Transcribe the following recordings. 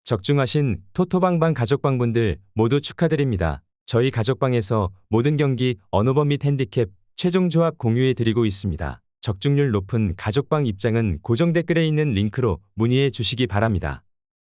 적중하신 토토방방 가족방분들 모두 축하드립니다. 저희 가족방에서 모든 경기 언어범 및 핸디캡 최종 조합 공유해 드리고 있습니다. 적중률 높은 가족방 입장은 고정 댓글에 있는 링크로 문의해 주시기 바랍니다.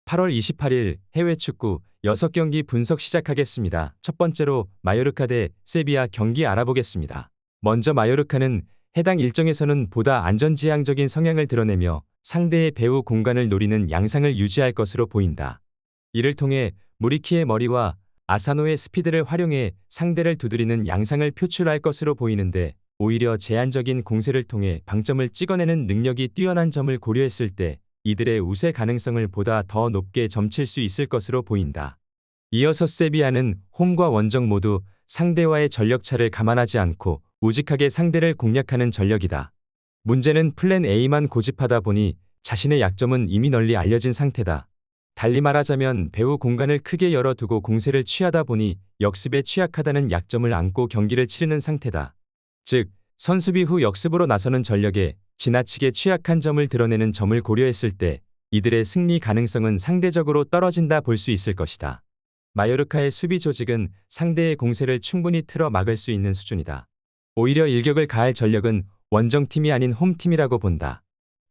8월 28일 해외 축구 6경기 분석 시작하겠습니다. 첫 번째로 마요르카 대 세비야 경기 알아보겠습니다. 먼저 마요르카는 해당 일정에서는 보다 안전지향적인 성향을 드러내며 상대의 배후 공간을 노리는 양상을 유지할 것으로 보인다. 이를 통해 무리키의 머리와 아사노의 스피드를 활용해 상대를 두드리는 양상을 표출할 것으로 보이는데, 오히려 제한적인 공세를 통해 방점을 찍어내는 능력이 뛰어난 점을 고려했을 때 이들의 우세 가능성을 보다 더 높게 점칠 수 있을 것으로 보인다. 이어서 세비야는 홈과 원정 모두 상대와의 전력차를 감안하지 않고 우직하게 상대를 공략하는 전력이다. 문제는 플랜 A만 고집하다 보니 자신의 약점은 이미 널리 알려진 상태다. 달리 말하자면 배후 공간을 크게 열어두고 공세를 취하다 보니 역습에 취약하다는 약점을 안고 경기를 치르는 상태다. 즉, 선수비 후 역습으로 나서는 전력에 지나치게 취약한 점을 드러내는 점을 고려했을 때 이들의 승리 가능성은 상대적으로 떨어진다 볼 수 있을 것이다. 마요르카의 수비 조직은 상대의 공세를 충분히 틀어 막을 수 있는 수준이다. 오히려 일격을 가할 전력은 원정팀이 아닌 홈팀이라고 본다.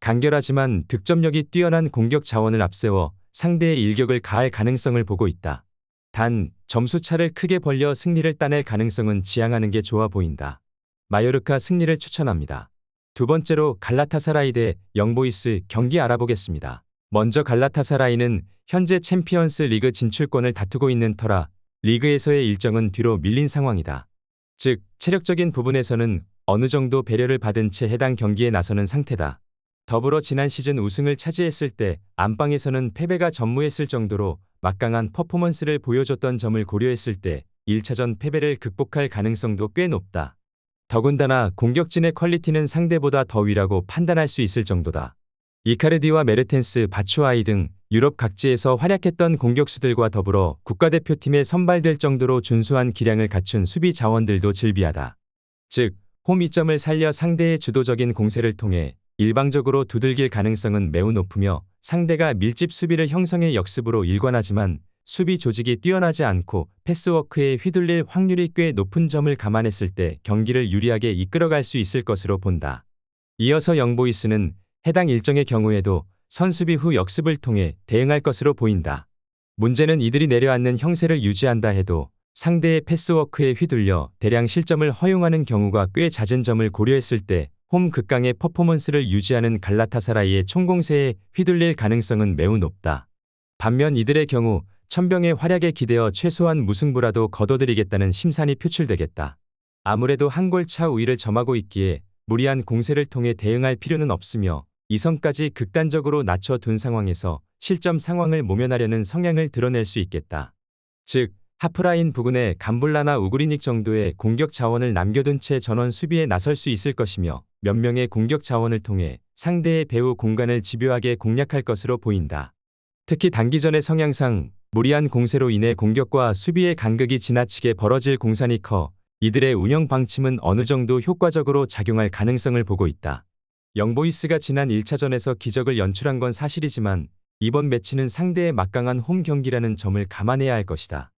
간결하지만 득점력이 뛰어난 공격 자원을 앞세워 상대의 일격을 가할 가능성을 보고 있다. 단, 점수차를 크게 벌려 승리를 따낼 가능성은 지양하는 게 좋아 보인다. 마요르카 승리를 추천합니다. 두 번째로 갈라타사라이 대 영보이스 경기 알아보겠습니다. 먼저 갈라타사라이는 현재 챔피언스 리그 진출권을 다투고 있는 터라 리그에서의 일정은 뒤로 밀린 상황이다. 즉, 체력적인 부분에서는 어느 정도 배려를 받은 채 해당 경기에 나서는 상태다. 더불어 지난 시즌 우승을 차지했을 때 안방에서는 패배가 전무했을 정도로 막강한 퍼포먼스를 보여줬던 점을 고려했을 때 1차전 패배를 극복할 가능성도 꽤 높다. 더군다나 공격진의 퀄리티는 상대보다 더 위라고 판단할 수 있을 정도다. 이카르디와 메르텐스, 바추아이 등 유럽 각지에서 활약했던 공격수들과 더불어 국가대표팀에 선발될 정도로 준수한 기량을 갖춘 수비 자원들도 즐비하다. 즉, 홈 이점을 살려 상대의 주도적인 공세를 통해 일방적으로 두들길 가능성은 매우 높으며, 상대가 밀집 수비를 형성해 역습으로 일관하지만 수비 조직이 뛰어나지 않고 패스워크에 휘둘릴 확률이 꽤 높은 점을 감안했을 때 경기를 유리하게 이끌어갈 수 있을 것으로 본다. 이어서 영보이스는 해당 일정의 경우에도 선수비 후 역습을 통해 대응할 것으로 보인다. 문제는 이들이 내려앉는 형세를 유지한다 해도 상대의 패스워크에 휘둘려 대량 실점을 허용하는 경우가 꽤 잦은 점을 고려했을 때 홈 극강의 퍼포먼스를 유지하는 갈라타사라이의 총공세에 휘둘릴 가능성은 매우 높다. 반면 이들의 경우 천병의 활약에 기대어 최소한 무승부라도 거둬들이겠다는 심산이 표출되겠다. 아무래도 한 골 차 우위를 점하고 있기에 무리한 공세를 통해 대응할 필요는 없으며, 이성까지 극단적으로 낮춰둔 상황에서 실점 상황을 모면하려는 성향을 드러낼 수 있겠다. 즉, 하프라인 부근에 감불라나 우그리닉 정도의 공격 자원을 남겨둔 채 전원 수비에 나설 수 있을 것이며, 몇 명의 공격 자원을 통해 상대의 배후 공간을 집요하게 공략할 것으로 보인다. 특히 단기전의 성향상 무리한 공세로 인해 공격과 수비의 간극이 지나치게 벌어질 공산이 커 이들의 운영 방침은 어느 정도 효과적으로 작용할 가능성을 보고 있다. 영보이스가 지난 1차전에서 기적을 연출한 건 사실이지만 이번 매치는 상대의 막강한 홈 경기라는 점을 감안해야 할 것이다.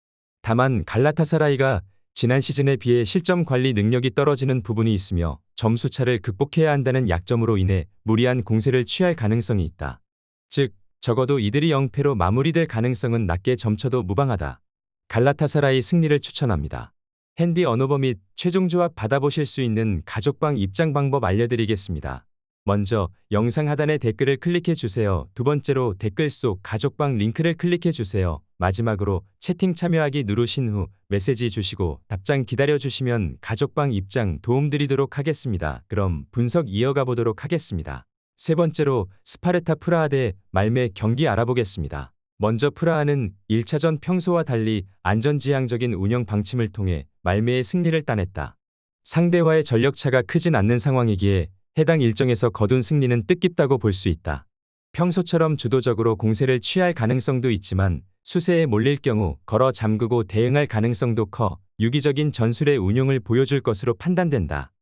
다만 갈라타사라이가 지난 시즌에 비해 실점 관리 능력이 떨어지는 부분이 있으며 점수차를 극복해야 한다는 약점으로 인해 무리한 공세를 취할 가능성이 있다. 즉, 적어도 이들이 0패로 마무리될 가능성은 낮게 점쳐도 무방하다. 갈라타사라이 승리를 추천합니다. 핸디 언어버 및 최종 조합 받아보실 수 있는 가족방 입장 방법 알려드리겠습니다. 먼저 영상 하단의 댓글을 클릭해 주세요. 두 번째로 댓글 속 가족방 링크를 클릭해 주세요. 마지막으로 채팅 참여하기 누르신 후 메시지 주시고 답장 기다려 주시면 가족방 입장 도움드리도록 하겠습니다. 그럼 분석 이어가 보도록 하겠습니다. 세 번째로 스파르타 프라하 대 말메 경기 알아보겠습니다. 먼저 프라하는 1차전 평소와 달리 안전지향적인 운영 방침을 통해 말메의 승리를 따냈다. 상대와의 전력차가 크진 않는 상황이기에 해당 일정에서 거둔 승리는 뜻깊다고 볼 수 있다. 평소처럼 주도적으로 공세를 취할 가능성도 있지만 수세에 몰릴 경우 걸어 잠그고 대응할 가능성도 커 유기적인 전술의 운용을 보여줄 것으로 판단된다.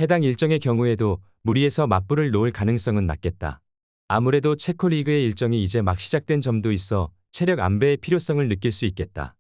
해당 일정의 경우에도 무리해서 맞불을 놓을 가능성은 낮겠다. 아무래도 체코 리그의 일정이 이제 막 시작된 점도 있어 체력 안배의 필요성을 느낄 수 있겠다.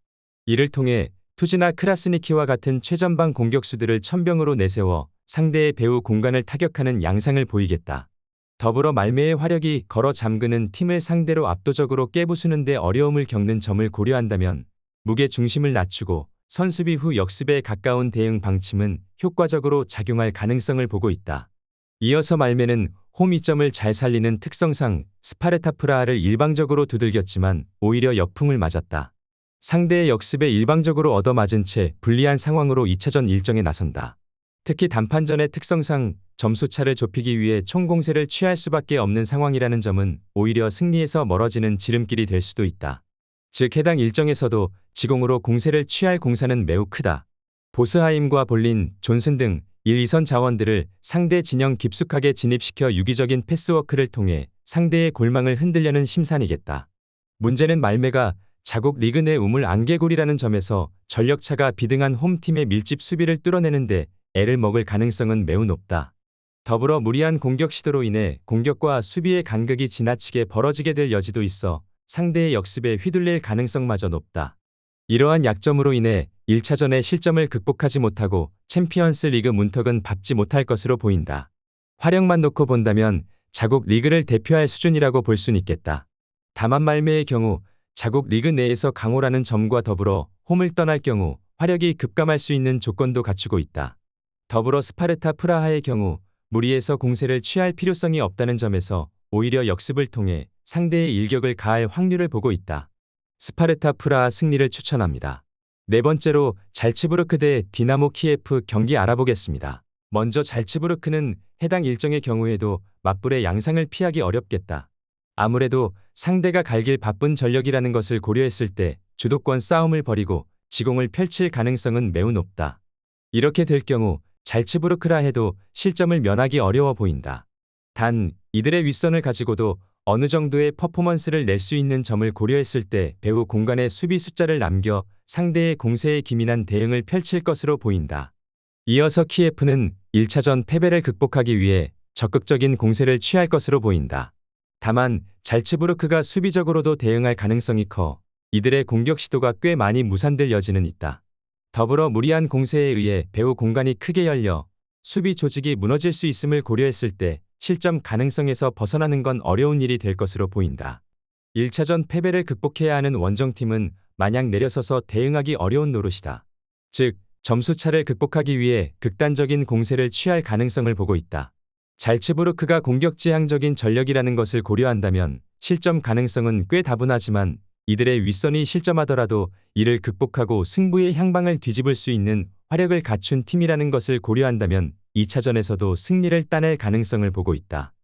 이를 통해 투지나 크라스니키와 같은 최전방 공격수들을 천병으로 내세워 상대의 배후 공간을 타격하는 양상을 보이겠다. 더불어 말매의 화력이 걸어 잠그는 팀을 상대로 압도적으로 깨부수는 데 어려움을 겪는 점을 고려한다면 무게 중심을 낮추고 선수비 후 역습에 가까운 대응 방침은 효과적으로 작용할 가능성을 보고 있다. 이어서 말매는 홈 이점을 잘 살리는 특성상 스파르타 프라하를 일방적으로 두들겼지만 오히려 역풍을 맞았다. 상대의 역습에 일방적으로 얻어맞은 채 불리한 상황으로 2차전 일정에 나선다. 특히 단판전의 특성상 점수차를 좁히기 위해 총공세를 취할 수밖에 없는 상황이라는 점은 오히려 승리에서 멀어지는 지름길이 될 수도 있다. 즉 해당 일정에서도 지공으로 공세를 취할 공사는 매우 크다. 보스하임과 볼린, 존슨 등 1, 2선 자원들을 상대 진영 깊숙하게 진입시켜 유기적인 패스워크를 통해 상대의 골망을 흔들려는 심산이겠다. 문제는 말매가 자국 리그 내 우물 안개골이라는 점에서 전력차가 비등한 홈팀의 밀집 수비를 뚫어내는데 애를 먹을 가능성은 매우 높다. 더불어 무리한 공격 시도로 인해 공격과 수비의 간극이 지나치게 벌어지게 될 여지도 있어 상대의 역습에 휘둘릴 가능성마저 높다. 이러한 약점으로 인해 1차전의 실점을 극복하지 못하고 챔피언스 리그 문턱은 밟지 못할 것으로 보인다. 화력만 놓고 본다면 자국 리그를 대표할 수준이라고 볼 순 있겠다. 다만 말매의 경우 자국 리그 내에서 강호라는 점과 더불어 홈을 떠날 경우 화력이 급감할 수 있는 조건도 갖추고 있다. 더불어 스파르타 프라하의 경우 무리해서 공세를 취할 필요성이 없다는 점에서 오히려 역습을 통해 상대의 일격을 가할 확률을 보고 있다. 스파르타 프라하 승리를 추천합니다. 네 번째로 잘츠부르크 대 디나모 키예프 경기 알아보겠습니다. 먼저 잘츠부르크는 해당 일정의 경우에도 맞불의 양상을 피하기 어렵겠다. 아무래도 상대가 갈길 바쁜 전력이라는 것을 고려했을 때 주도권 싸움을 벌이고 지공을 펼칠 가능성은 매우 높다. 이렇게 될 경우 잘츠부르크라 해도 실점을 면하기 어려워 보인다. 단 이들의 윗선을 가지고도 어느 정도의 퍼포먼스를 낼 수 있는 점을 고려했을 때 배후 공간에 수비 숫자를 남겨 상대의 공세에 기민한 대응을 펼칠 것으로 보인다. 이어서 키예프는 1차전 패배를 극복하기 위해 적극적인 공세를 취할 것으로 보인다. 다만 잘츠부르크가 수비적으로도 대응할 가능성이 커 이들의 공격 시도가 꽤 많이 무산될 여지는 있다. 더불어 무리한 공세에 의해 배후 공간이 크게 열려 수비 조직이 무너질 수 있음을 고려했을 때 실점 가능성에서 벗어나는 건 어려운 일이 될 것으로 보인다. 1차전 패배를 극복해야 하는 원정팀은 마냥 내려서서 대응하기 어려운 노릇이다. 즉, 점수차를 극복하기 위해 극단적인 공세를 취할 가능성을 보고 있다. 잘츠부르크가 공격지향적인 전력이라는 것을 고려한다면 실점 가능성은 꽤 다분하지만 이들의 윗선이 실점하더라도 이를 극복하고 승부의 향방을 뒤집을 수 있는 화력을 갖춘 팀이라는 것을 고려한다면 2차전에서도 승리를 따낼 가능성을 보고 있다.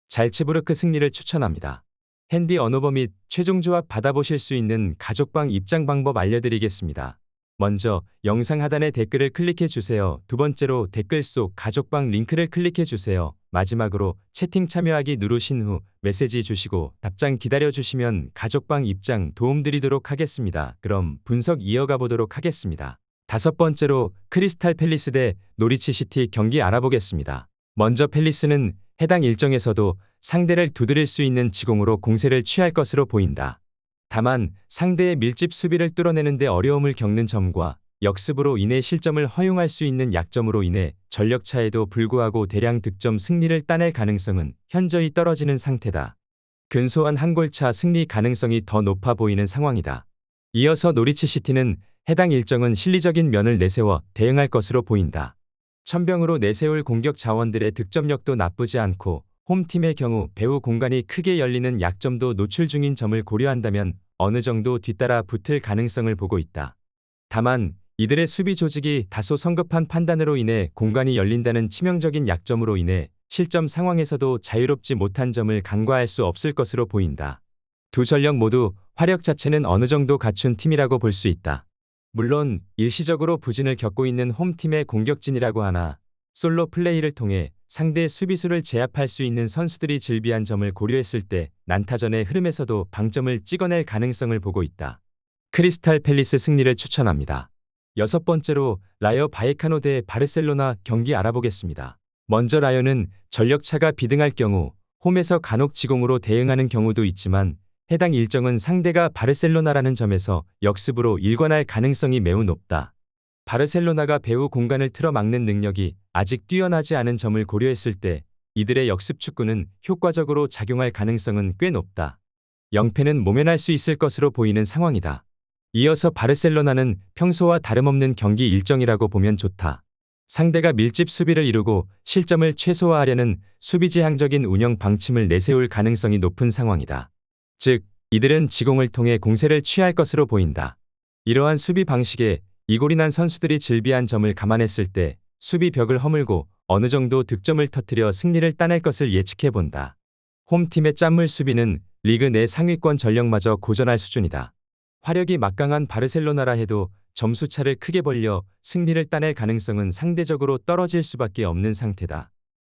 잘츠부르크 승리를 추천합니다. 핸디 언어버 및 최종 조합 받아보실 수 있는 가족방 입장 방법 알려드리겠습니다. 먼저 영상 하단의 댓글을 클릭해 주세요. 두 번째로 댓글 속 가족방 링크를 클릭해 주세요. 마지막으로 채팅 참여하기 누르신 후 메시지 주시고 답장 기다려 주시면 가족방 입장 도움드리도록 하겠습니다. 그럼 분석 이어가 보도록 하겠습니다. 다섯 번째로 크리스탈 팰리스 대 노리치 시티 경기 알아보겠습니다. 먼저 팰리스는 해당 일정에서도 상대를 두드릴 수 있는 지공으로 공세를 취할 것으로 보인다. 다만 상대의 밀집 수비를 뚫어내는 데 어려움을 겪는 점과 역습으로 인해 실점을 허용할 수 있는 약점으로 인해 전력차에도 불구하고 대량 득점 승리를 따낼 가능성은 현저히 떨어지는 상태다. 근소한 한 골차 승리 가능성이 더 높아 보이는 상황이다. 이어서 노리치 시티는 해당 일정은 실리적인 면을 내세워 대응할 것으로 보인다. 천병으로 내세울 공격 자원들의 득점력도 나쁘지 않고 홈팀의 경우 배후 공간이 크게 열리는 약점도 노출 중인 점을 고려한다면 어느 정도 뒤따라 붙을 가능성을 보고 있다. 다만 이들의 수비 조직이 다소 성급한 판단으로 인해 공간이 열린다는 치명적인 약점으로 인해 실점 상황에서도 자유롭지 못한 점을 간과할 수 없을 것으로 보인다. 두 전력 모두 화력 자체는 어느 정도 갖춘 팀이라고 볼 수 있다. 물론 일시적으로 부진을 겪고 있는 홈팀의 공격진이라고 하나 솔로 플레이를 통해 상대 수비수를 제압할 수 있는 선수들이 즐비한 점을 고려했을 때 난타전의 흐름에서도 방점을 찍어낼 가능성을 보고 있다. 크리스탈 팰리스 승리를 추천합니다. 여섯 번째로 라요 바이에카노 대 바르셀로나 경기 알아보겠습니다. 먼저 라요는 전력차가 비등할 경우 홈에서 간혹 지공으로 대응하는 경우도 있지만 해당 일정은 상대가 바르셀로나라는 점에서 역습으로 일관할 가능성이 매우 높다. 바르셀로나가 배후 공간을 틀어막는 능력이 아직 뛰어나지 않은 점을 고려했을 때 이들의 역습 축구는 효과적으로 작용할 가능성은 꽤 높다. 영패는 모면할 수 있을 것으로 보이는 상황이다. 이어서 바르셀로나는 평소와 다름없는 경기 일정이라고 보면 좋다. 상대가 밀집 수비를 이루고 실점을 최소화하려는 수비지향적인 운영 방침을 내세울 가능성이 높은 상황이다. 즉, 이들은 지공을 통해 공세를 취할 것으로 보인다. 이러한 수비 방식에 이골이 난 선수들이 질비한 점을 감안했을 때 수비 벽을 허물고 어느 정도 득점을 터뜨려 승리를 따낼 것을 예측해 본다. 홈팀의 짠물 수비는 리그 내 상위권 전력마저 고전할 수준이다. 화력이 막강한 바르셀로나라 해도 점수차를 크게 벌려 승리를 따낼 가능성은 상대적으로 떨어질 수밖에 없는 상태다.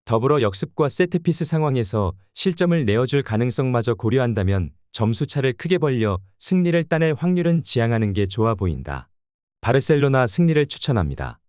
더불어 역습과 세트피스 상황에서 실점을 내어줄 가능성마저 고려한다면 점수차를 크게 벌려 승리를 따낼 확률은 지양하는 게 좋아 보인다. 바르셀로나 승리를 추천합니다.